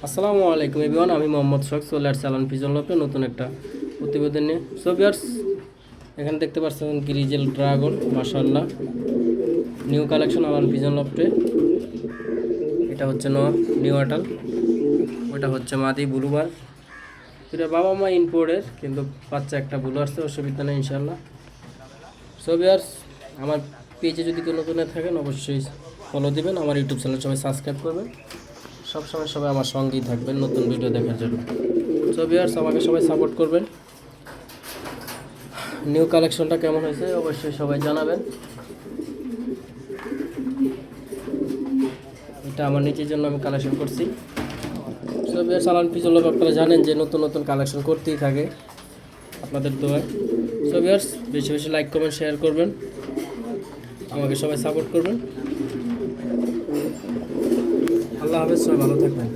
আসসালামু আলাইকুম এভরিওয়ান, আমি মোহাম্মদ শখ চলে আসছি আলান পিজন লপে নতুন একটা প্রতিবেদন নিয়ে। সো ভিউয়ার্স, এখানে দেখতে পাচ্ছেন গ্রিজেল ড্রাগন, মাশাআল্লাহ নিউ কালেকশন আলান পিজন লপটে। এটা হচ্ছে নিউ আটাল, ওটা হচ্ছে মাদি ব্লুবার। এটা বাবা মা ইম্পোর্টের, কিন্তু বাচ্চা একটা ব্লু আসছে, অসুবিধা নেই ইনশাল্লাহ। সো ভিউয়ার্স, আমার পেজে যদি কেউ নতুন থাকেন অবশ্যই ফলো দিবেন, আমার ইউটিউব চ্যানেল সবাই সাবস্ক্রাইব করবেন, সবসময় সবাই আমার সঙ্গেই থাকবেন নতুন ভিডিও দেখার জন্য। সো ভিউয়ার্স, আমাকে সবাই সাপোর্ট করবেন। নিউ কালেকশনটা কেমন হয়েছে অবশ্যই সবাই জানাবেন। এটা আমার নিজের জন্য আমি কালেকশন করছি। সো ভিউয়ার্স, আলান পিজন লপ আপনারা জানেন যে নতুন নতুন কালেকশন করতেই থাকে আপনাদের দোয়ায়। সো ভিউয়ার্স, বেশি বেশি লাইক কমেন্ট শেয়ার করবেন, আমাকে সবাই সাপোর্ট করবেন। আল্লাহ হাফেজ, সবাই ভালো থাকবেন।